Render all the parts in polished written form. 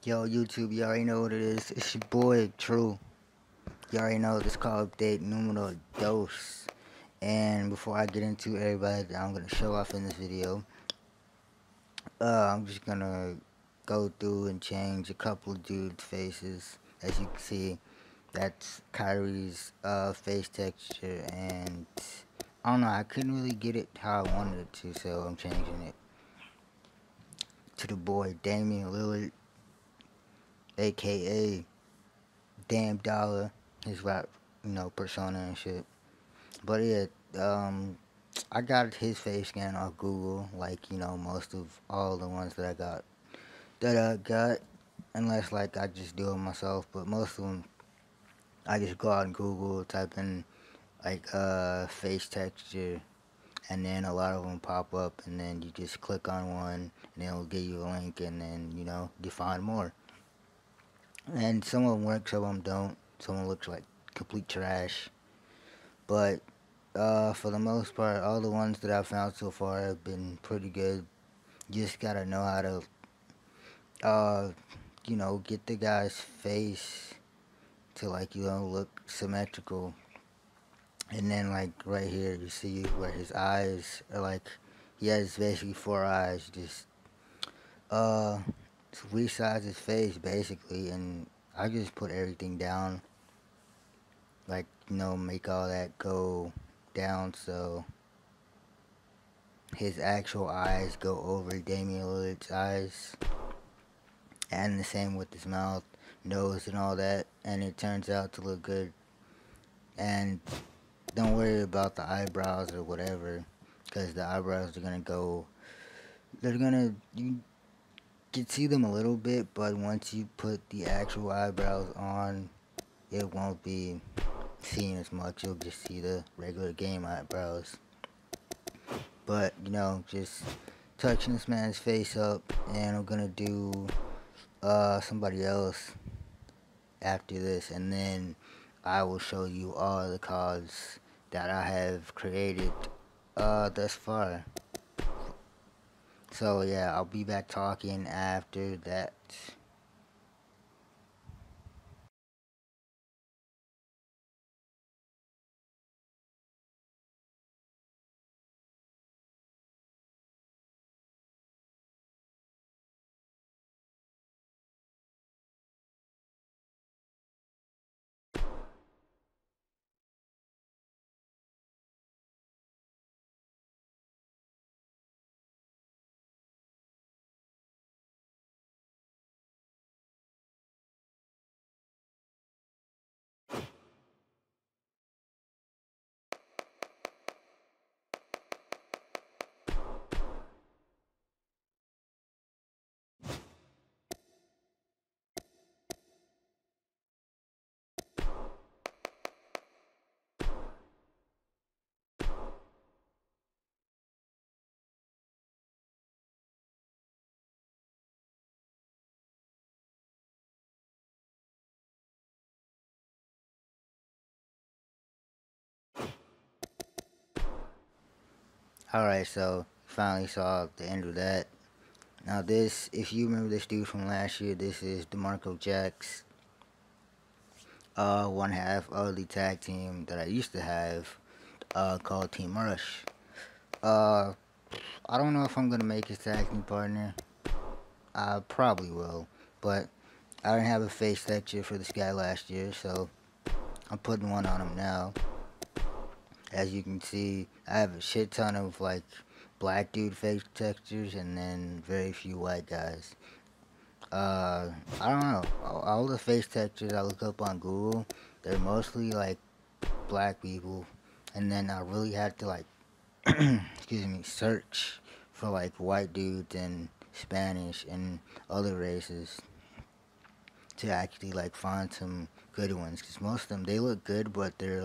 Yo, YouTube, you already know what it is. It's your boy, True. You already know this call update numero dos. And before I get into everybody that I'm going to show off in this video, I'm just going to go through and change a couple of dudes' faces. As you can see, that's Kyrie's face texture. And I don't know, I couldn't really get it how I wanted it to, so I'm changing it to the boy, Damian Lillard, aka Damn Dollar, his rap, persona and shit. But yeah, I got his face scan off Google, like, most of all the ones that I got, unless, like, I just do it myself, but most of them, I just go out and Google, type in, like, face texture, and then a lot of them pop up, and then you just click on one, and then it'll give you a link, and then, you find more. And some of them work, some of them don't. Some of them looks like complete trash. But for the most part, all the ones that I've found so far have been pretty good. You just gotta know how to, get the guy's face to, like, look symmetrical. And then, like, right here, you see where his eyes are, like, he has basically 4 eyes. Just, uh, resize his face, basically. And I just put everything down. Like, make all that go down so his actual eyes go over Damian Lillard's eyes, and the same with his mouth, nose, and all that, and it turns out to look good. And don't worry about the eyebrows or whatever, because the eyebrows are gonna go, you can see them a little bit, but once you put the actual eyebrows on, it won't be seen as much. You'll just see the regular game eyebrows. But, just touching this man's face up, and I'm gonna do somebody else after this, and then I will show you all the cards that I have created thus far. So yeah, I'll be back talking after that. Alright, so finally saw the end of that. Now this, if you remember this dude from last year, this is DeMarco Jax, one half of the tag team that I used to have, called Team Rush. I don't know if I'm gonna make his tag team partner. I probably will, but I didn't have a face texture for this guy last year, so I'm putting one on him now. As you can see, I have a shit ton of, like, black dude face textures, and then very few white guys. I don't know, all the face textures I look up on Google, they're mostly, like, black people, and then I really had to, like, excuse me, search for, like, white dudes and Spanish and other races to actually, like, find some good ones, because most of them, they look good, but they're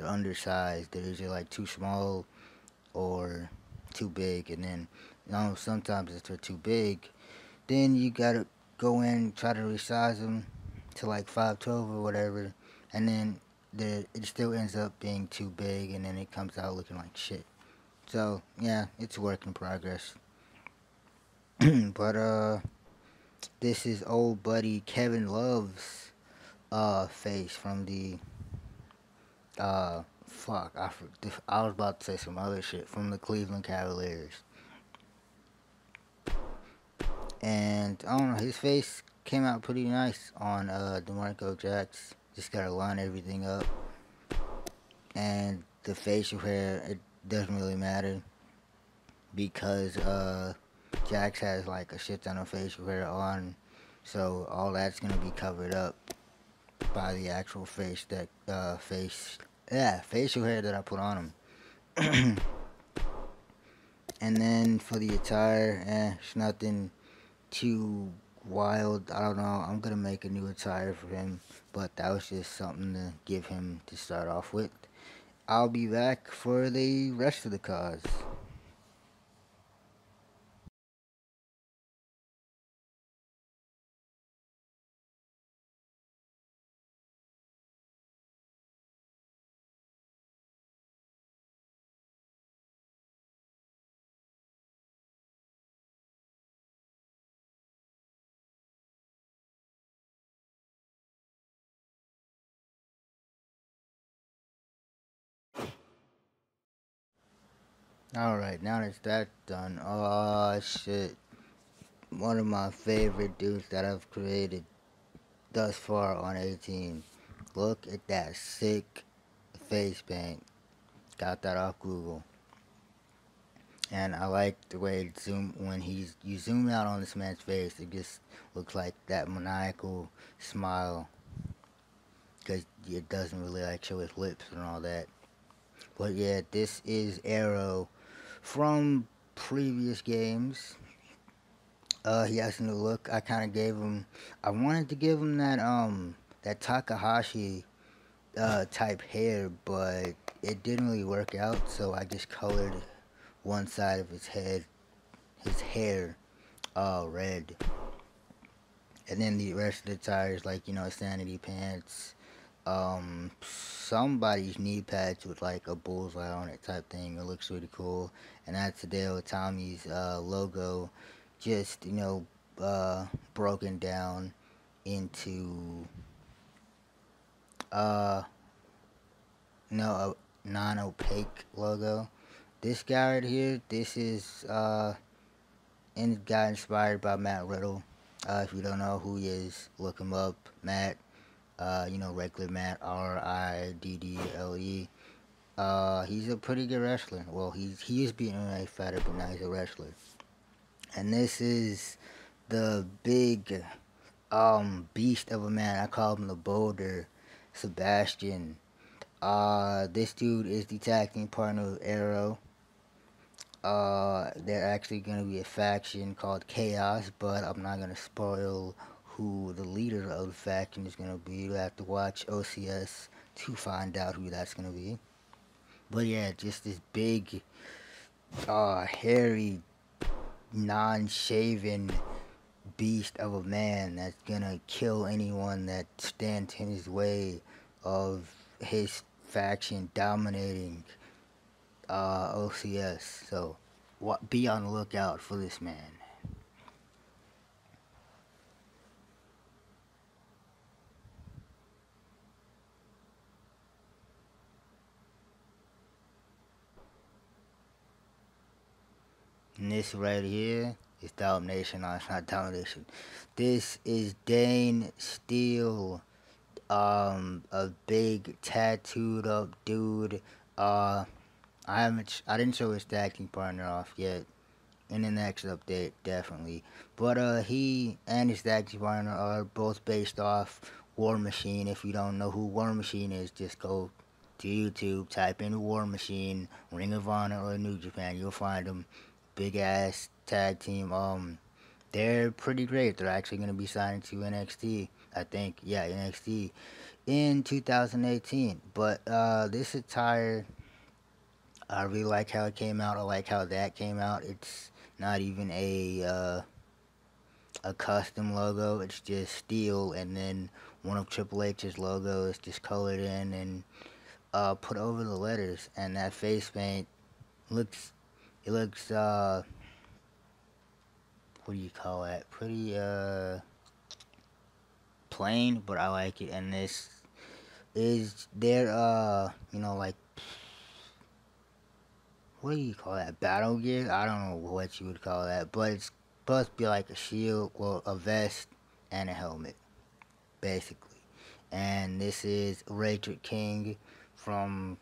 undersized. They're either, like, too small or too big. And then, sometimes if they're too big, then you gotta go in and try to resize them to, like, 512 or whatever, and then it still ends up being too big, and then it comes out looking like shit. So yeah, it's a work in progress. But This is old buddy Kevin Love's face from the fuck, I was about to say some other shit from the Cleveland Cavaliers. And I don't know, his face came out pretty nice on DeMarco Jax. Just gotta line everything up. And the facial hair, it doesn't really matter because Jax has like a shit ton of facial hair on, so all that's gonna be covered up by the actual facial hair that I put on him. And then for the attire, it's nothing too wild. I don't know. I'm gonna make a new attire for him, but that was just something to give him to start off with. I'll be back for the rest of the cards. Alright, now that's done. Oh shit. One of my favorite dudes that I've created thus far on 18. Look at that sick face paint. Got that off Google. And I like the way it when you zoom out on this man's face, it just looks like that maniacal smile. Because it doesn't really like show his lips and all that. But yeah, this is Arrow from previous games. He has a new look. I wanted to give him that Takahashi type hair, but it didn't really work out, so I just colored one side of his hair, red. And then the rest of the tires, like, sanity pants, somebody's knee pads with like a bullseye on it type thing. It looks really cool. And that's Hideo Itami's logo, just broken down into uh no a non-opaque logo. This guy right here, this is got inspired by Matt Riddle. If you don't know who he is, look him up. Matt, regular Matt, Riddle. He's a pretty good wrestler. Well, he used to be an MMA fighter, but now he's a wrestler. And this is the big beast of a man. I call him the Boulder, Sebastian. This dude is the tag team partner of Arrow. They're actually gonna be a faction called Chaos, but I'm not gonna spoil who the leader of the faction is gonna be. You'll have to watch OCS to find out who that's gonna be. But yeah, just this big, hairy, non-shaven beast of a man that's gonna kill anyone that stands in his way of his faction dominating OCS. So be on the lookout for this man. And this right here is domination. No, it's not domination. This is Dane Steele, a big tattooed up dude. I didn't show his tag team partner off yet. In the next update, definitely. But he and his tag team partner are both based off War Machine. If you don't know who War Machine is, just go to YouTube, type in War Machine, Ring of Honor, or New Japan. You'll find them. Big ass tag team. They're pretty great. They're actually gonna be signing to NXT. I think, yeah, NXT in 2018. But this attire, I really like how it came out. I like how that came out. It's not even a custom logo. It's just steel, and then one of Triple H's logos just colored in and put over the letters. And that face paint looks what do you call that? Pretty plain, but I like it. And this is their like, what do you call that? Battle gear? I don't know what you would call that, but it's supposed to be like a shield, well, a vest, and a helmet, basically. And this is Rachel King from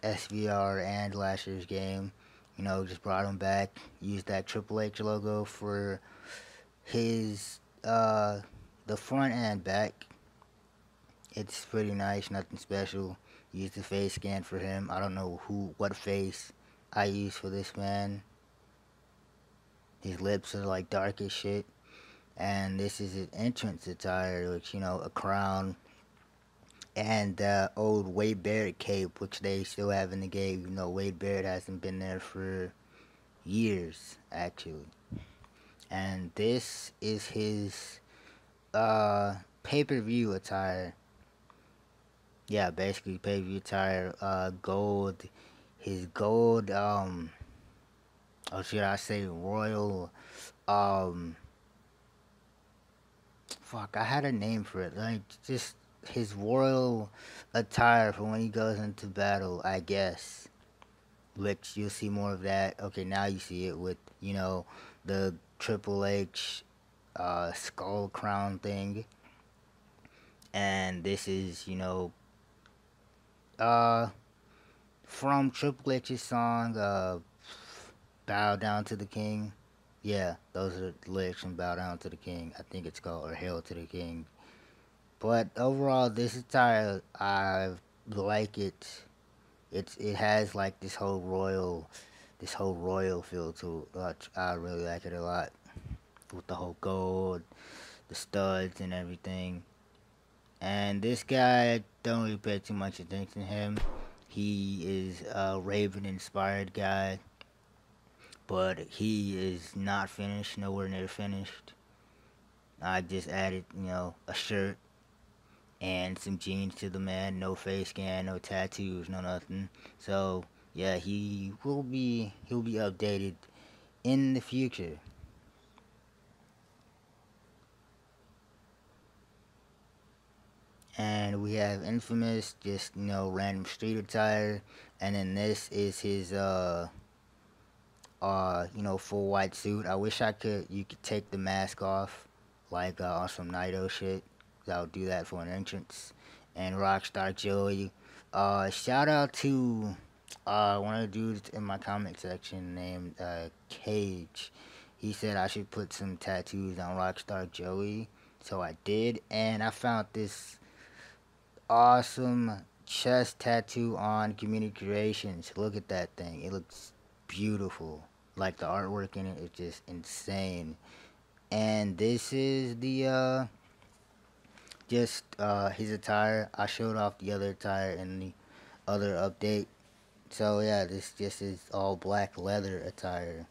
SVR and last year's game. Just brought him back. Used that Triple H logo for his the front and back. It's pretty nice, nothing special. Used the face scan for him. I don't know what face I used for this man. His lips are like dark as shit. And this is his entrance attire, which, a crown and the old Wade Barrett cape, which they still have in the game. Wade Barrett hasn't been there for years, actually. And this is his pay-per-view attire. Yeah, basically pay-per-view attire, gold. His gold, or should I say royal, fuck, I had a name for it. Like, just his royal attire for when he goes into battle, I guess. Which you'll see more of that. Okay, now you see it with, the Triple H skull crown thing. And this is, from Triple H's song, Bow Down to the King. Yeah, those are the lyrics from Bow Down to the King. I think it's called, or Hail to the King. But overall, this attire, I like it. It has like this whole royal feel to it. I really like it a lot. With the whole gold, the studs and everything. And this guy, don't really pay too much attention to him. He is a Raven inspired guy, but he is not finished, nowhere near finished. I just added, a shirt and some jeans to the man, no face scan, no tattoos, no nothing. So yeah, he'll be updated in the future. And we have Infamous, just random street attire, and then this is his full white suit. I wish you could take the mask off, like on some Naito shit. I would do that for an entrance. And Rockstar Joey. Shout out to one of the dudes in my comment section named Cage. He said I should put some tattoos on Rockstar Joey, so I did, and I found this awesome chest tattoo on Community Creations. Look at that thing. It looks beautiful. Like the artwork in it is just insane. And this is the just his attire. I showed off the other attire in the other update. So yeah, this just is all black leather attire.